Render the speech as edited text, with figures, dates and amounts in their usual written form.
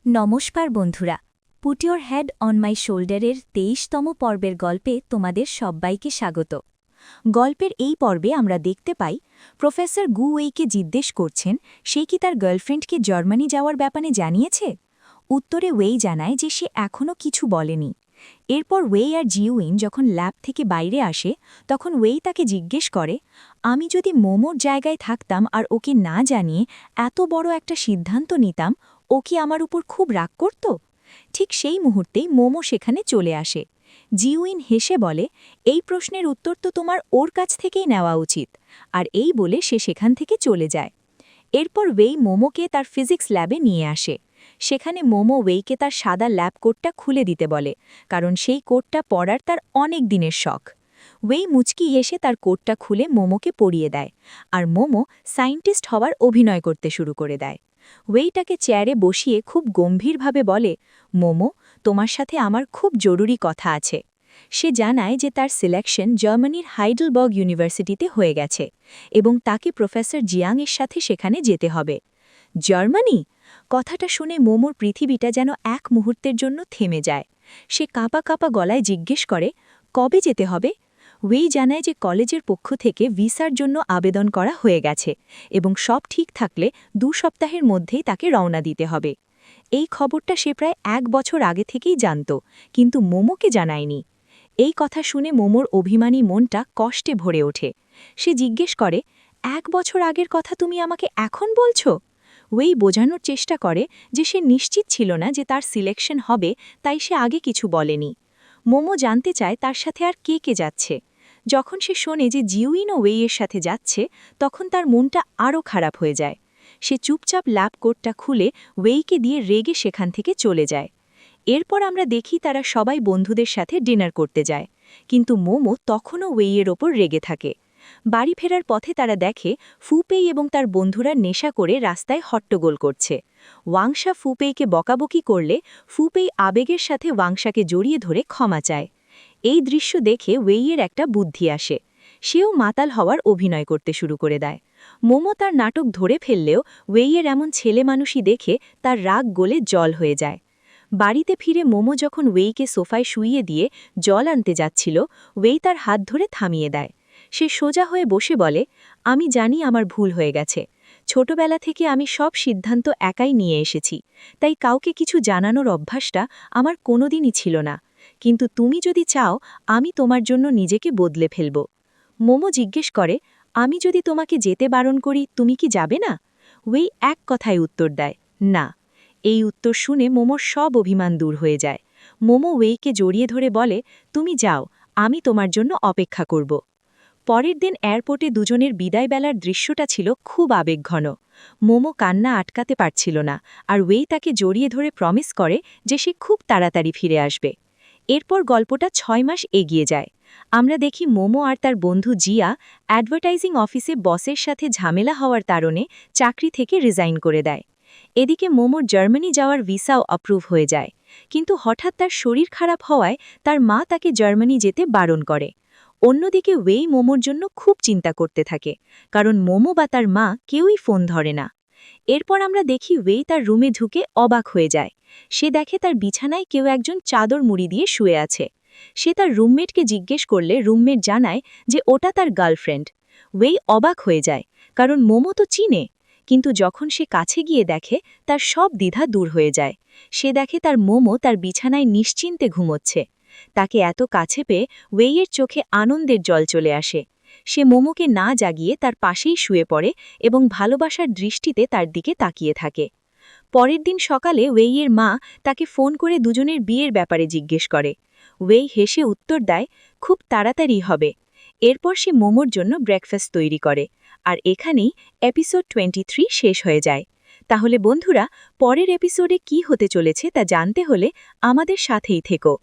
নমস্কার বন্ধুরা, put your head on my শোল্ডারের ২৩তম পর্বের গল্পে তোমাদের সব্বাইকে স্বাগত। গল্পের এই পর্বে আমরা দেখতে পাই প্রফেসর গু ওয়েইকে জিজ্ঞেস করছেন সে কি তার গার্লফ্রেন্ডকে জার্মানি যাওয়ার ব্যাপারে জানিয়েছে। উত্তরে ওয়েই জানায় যে সে এখনও কিছু বলেনি। এরপর ওয়েই আর জিউইন যখন ল্যাব থেকে বাইরে আসে তখন ওয়েই তাকে জিজ্ঞেস করে, আমি যদি মোমোর জায়গায় থাকতাম আর ওকে না জানিয়ে এত বড় একটা সিদ্ধান্ত নিতাম, ও কি আমার উপর খুব রাগ করত? ঠিক সেই মুহূর্তেই মোমো সেখানে চলে আসে। জিউইন হেসে বলে, এই প্রশ্নের উত্তর তো তোমার ওর কাছ থেকেই নেওয়া উচিত। আর এই বলে সে সেখান থেকে চলে যায়। এরপর ওয়েই মোমোকে তার ফিজিক্স ল্যাবে নিয়ে আসে। সেখানে মোমো ওয়েইকে তার সাদা ল্যাব কোটটা খুলে দিতে বলে, কারণ সেই কোটটা পরার তার অনেক দিনের শখ। ওয়েই মুচকি এসে তার কোটটা খুলে মোমোকে পরিয়ে দেয়, আর মোমো সায়েন্টিস্ট হওয়ার অভিনয় করতে শুরু করে দেয়। ওয়েইটাকে চেয়ারে বসিয়ে খুব গম্ভীরভাবে বলে, মোমো, তোমার সাথে আমার খুব জরুরি কথা আছে। সে জানায় যে তার সিলেকশন জার্মানির হাইডেলবার্গ ইউনিভার্সিটিতে হয়ে গেছে এবং তাকে প্রফেসর জিয়াংয়ের সাথে সেখানে যেতে হবে। জার্মানি? কথাটা শুনে মোমোর পৃথিবীটা যেন এক মুহূর্তের জন্য থেমে যায়। সে কাঁপা কাঁপা গলায় জিজ্ঞেস করে, কবে যেতে হবে? ওয়েই জানায় যে কলেজের পক্ষ থেকে ভিসার জন্য আবেদন করা হয়ে গেছে এবং সব ঠিক থাকলে ২ সপ্তাহের মধ্যেই তাকে রওনা দিতে হবে। এই খবরটা সে প্রায় ১ বছর আগে থেকেই জানত, কিন্তু মোমোকে জানায়নি। এই কথা শুনে মোমোর অভিমানী মনটা কষ্টে ভরে ওঠে। সে জিজ্ঞেস করে, ১ বছর আগের কথা তুমি আমাকে এখন বলছো? ওয়েই বোঝানোর চেষ্টা করে যে সে নিশ্চিত ছিল না যে তার সিলেকশন হবে, তাই সে আগে কিছু বলেনি। মোমো জানতে চায় তার সাথে আর কে কে যাচ্ছে। যখন সে শোনে যে জিউইন ও ওয়েইয়ের সাথে যাচ্ছে, তখন তার মনটা আরও খারাপ হয়ে যায়। সে চুপচাপ ল্যাব কোটটা খুলে ওয়েইকে দিয়ে রেগে সেখান থেকে চলে যায়। এরপর আমরা দেখি তারা সবাই বন্ধুদের সাথে ডিনার করতে যায়, কিন্তু মোমো তখনও ওয়েইয়ের ওপর রেগে থাকে। বাড়ি ফেরার পথে তারা দেখে ফুপেই এবং তার বন্ধুরা নেশা করে রাস্তায় হট্টগোল করছে। ওয়াংশা ফুপেইকে বকাবকি করলে ফুপেই আবেগের সাথে ওয়াংশাকে জড়িয়ে ধরে ক্ষমা চায়। এই দৃশ্য দেখে ওয়েইয়ের একটা বুদ্ধি আসে। সেও মাতাল হওয়ার অভিনয় করতে শুরু করে দেয়। মোমো তার নাটক ধরে ফেললেও ওয়েইয়ের এমন ছেলে মানুষই দেখে তার রাগ গলে জল হয়ে যায়। বাড়িতে ফিরে মোমো যখন ওয়েইকে সোফায় শুইয়ে দিয়ে জল আনতে যাচ্ছিল, ওয়েই তার হাত ধরে থামিয়ে দেয়। সে সোজা হয়ে বসে বলে, আমি জানি আমার ভুল হয়ে গেছে। ছোটবেলা থেকে আমি সব সিদ্ধান্ত একাই নিয়ে এসেছি, তাই কাউকে কিছু জানানোর অভ্যাসটা আমার কোনোদিনই ছিল না। কিন্তু তুমি যদি চাও, আমি তোমার জন্য নিজেকে বদলে ফেলব। মোমো জিজ্ঞেস করে, আমি যদি তোমাকে যেতে বারণ করি তুমি কি যাবে না? ওয়েই এক কথায় উত্তর দেয়, না। এই উত্তর শুনে মোমোর সব অভিমান দূর হয়ে যায়। মোমো ওয়েইকে জড়িয়ে ধরে বলে, তুমি যাও, আমি তোমার জন্য অপেক্ষা করব। পরের দিন এয়ারপোর্টে দুজনের বিদায়বেলার দৃশ্যটা ছিল খুব আবেগঘন। মোমো কান্না আটকাতে পারছিল না, আর ওয়েই তাকে জড়িয়ে ধরে প্রমিস করে যে সে খুব তাড়াতাড়ি ফিরে আসবে। এরপর গল্পটা ৬ মাস এগিয়ে যায়। আমরা দেখি মোমো আর তার বন্ধু জিয়া অ্যাডভার্টাইজিং অফিসে বসের সাথে ঝামেলা হওয়ার কারণে চাকরি থেকে রিজাইন করে দেয়। এদিকে মোমোর জার্মানি যাওয়ার ভিসাও অ্যাপ্রুভ হয়ে যায়, কিন্তু হঠাৎ তার শরীর খারাপ হওয়ায় তার মা তাকে জার্মানি যেতে বারণ করে। অন্যদিকে ওয়েই মোমোর জন্য খুব চিন্তা করতে থাকে, কারণ মোমো বা তার মা কেউই ফোন ধরে না। এরপর আমরা দেখি ওয়েই তার রুমে ঢুকে অবাক হয়ে যায়। সে দেখে তার বিছানায় কেউ একজন চাদর মুড়ি দিয়ে শুয়ে আছে। সে তার রুমমেটকে জিজ্ঞেস করলে রুমমেট জানায় যে ওটা তার গার্লফ্রেন্ড। ওয়েই অবাক হয়ে যায়, কারণ মোমো তো চিনে। কিন্তু যখন সে কাছে গিয়ে দেখে, তার সব দ্বিধা দূর হয়ে যায়। সে দেখে তার মোমো তার বিছানায় নিশ্চিন্তে ঘুমোচ্ছে। তাকে এত কাছে পেয়ে ওয়েইয়ের চোখে আনন্দের জল চলে আসে। সে মোমোকে না জাগিয়ে তার পাশেই শুয়ে পড়ে এবং ভালোবাসার দৃষ্টিতে তার দিকে তাকিয়ে থাকে। পরের দিন সকালে ওয়েইয়ের মা তাকে ফোন করে দুজনের বিয়ের ব্যাপারে জিজ্ঞেস করে। ওয়েই হেসে উত্তর দেয়, খুব তাড়াতাড়ি হবে। এরপর সে মোমোর জন্য ব্রেকফাস্ট তৈরি করে। আর এখানেই এপিসোড 23 শেষ হয়ে যায়। তাহলে বন্ধুরা, পরের এপিসোডে কি হতে চলেছে তা জানতে হলে আমাদের সাথেই থেকো।